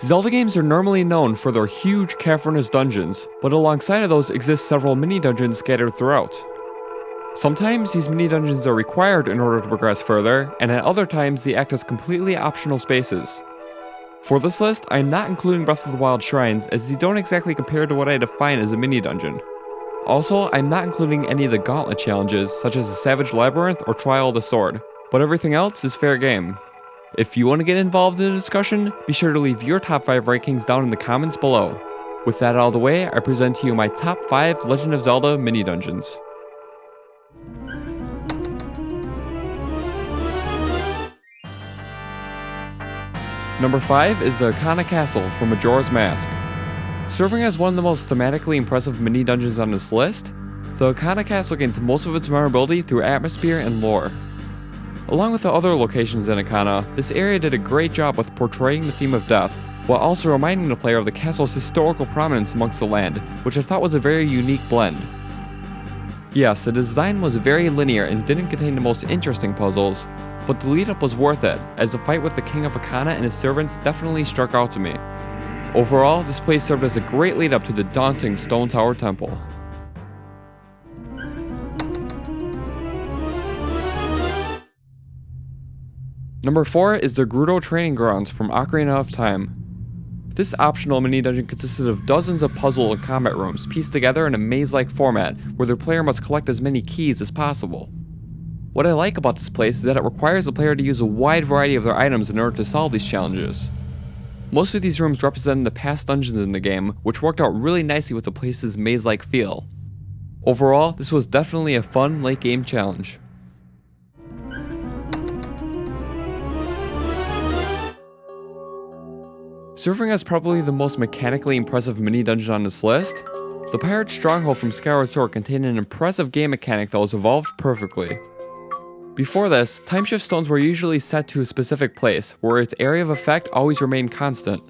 Zelda games are normally known for their huge cavernous dungeons, but alongside of those exist several mini dungeons scattered throughout. Sometimes these mini dungeons are required in order to progress further, and at other times they act as completely optional spaces. For this list, I am not including Breath of the Wild shrines as they don't exactly compare to what I define as a mini dungeon. Also, I'm not including any of the gauntlet challenges such as the Savage Labyrinth or Trial of the Sword, but everything else is fair game. If you want to get involved in the discussion, be sure to leave your top 5 rankings down in the comments below. With that out of the way, I present to you my top 5 Legend of Zelda mini dungeons. Number 5 is the Cana Castle from Majora's Mask. Serving as one of the most thematically impressive mini dungeons on this list, the Cana Castle gains most of its memorability through atmosphere and lore. Along with the other locations in Cana, this area did a great job with portraying the theme of death, while also reminding the player of the castle's historical prominence amongst the land, which I thought was a very unique blend. Yes, the design was very linear and didn't contain the most interesting puzzles, but the lead up was worth it, as the fight with the King of Cana and his servants definitely struck out to me. Overall, this place served as a great lead up to the daunting Stone Tower Temple. Number 4 is the Gerudo Training Grounds from Ocarina of Time. This optional mini dungeon consisted of dozens of puzzle and combat rooms pieced together in a maze-like format where the player must collect as many keys as possible. What I like about this place is that it requires the player to use a wide variety of their items in order to solve these challenges. Most of these rooms represent the past dungeons in the game, which worked out really nicely with the place's maze-like feel. Overall, this was definitely a fun late-game challenge. Serving as probably the most mechanically impressive mini dungeon on this list, the Pirate Stronghold from Skyward Sword contained an impressive game mechanic that was evolved perfectly. Before this, time shift stones were usually set to a specific place, where its area of effect always remained constant.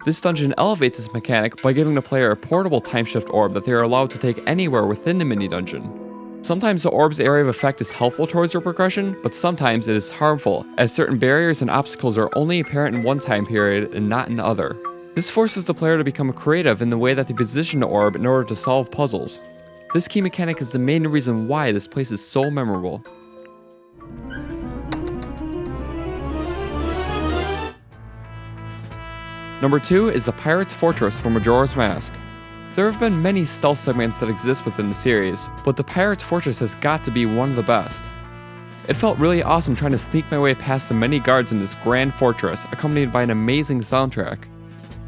This dungeon elevates this mechanic by giving the player a portable time shift orb that they are allowed to take anywhere within the mini dungeon. Sometimes the orb's area of effect is helpful towards your progression, but sometimes it is harmful, as certain barriers and obstacles are only apparent in one time period and not in other. This forces the player to become creative in the way that they position the orb in order to solve puzzles. This key mechanic is the main reason why this place is so memorable. Number 2 is the Pirate's Fortress from Majora's Mask. There have been many stealth segments that exist within the series, but the Pirate's Fortress has got to be one of the best. It felt really awesome trying to sneak my way past the many guards in this grand fortress, accompanied by an amazing soundtrack.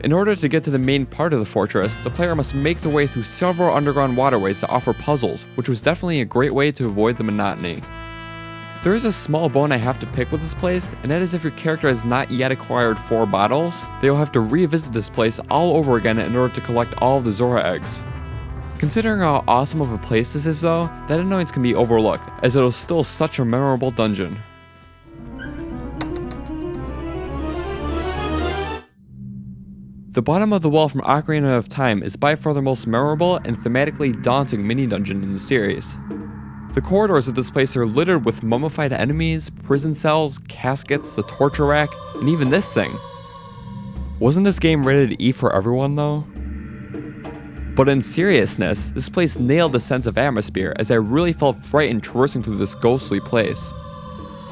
In order to get to the main part of the fortress, the player must make their way through several underground waterways that offer puzzles, which was definitely a great way to avoid the monotony. There is a small bone I have to pick with this place, and that is if your character has not yet acquired 4 bottles, they will have to revisit this place all over again in order to collect all of the Zora eggs. Considering how awesome of a place this is though, that annoyance can be overlooked, as it is still such a memorable dungeon. The bottom of the well from Ocarina of Time is by far the most memorable and thematically daunting mini dungeon in the series. The corridors of this place are littered with mummified enemies, prison cells, caskets, the torture rack, and even this thing. Wasn't this game rated E for everyone though? But in seriousness, this place nailed the sense of atmosphere as I really felt frightened traversing through this ghostly place.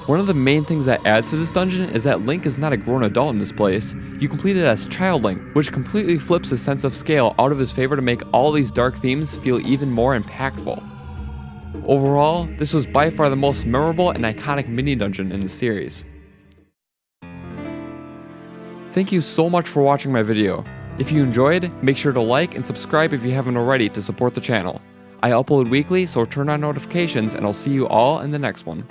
One of the main things that adds to this dungeon is that Link is not a grown adult in this place. You complete it as Child Link, which completely flips his sense of scale out of his favor to make all these dark themes feel even more impactful. Overall, this was by far the most memorable and iconic mini dungeon in the series. Thank you so much for watching my video. If you enjoyed, make sure to like and subscribe if you haven't already to support the channel. I upload weekly, so turn on notifications and I'll see you all in the next one.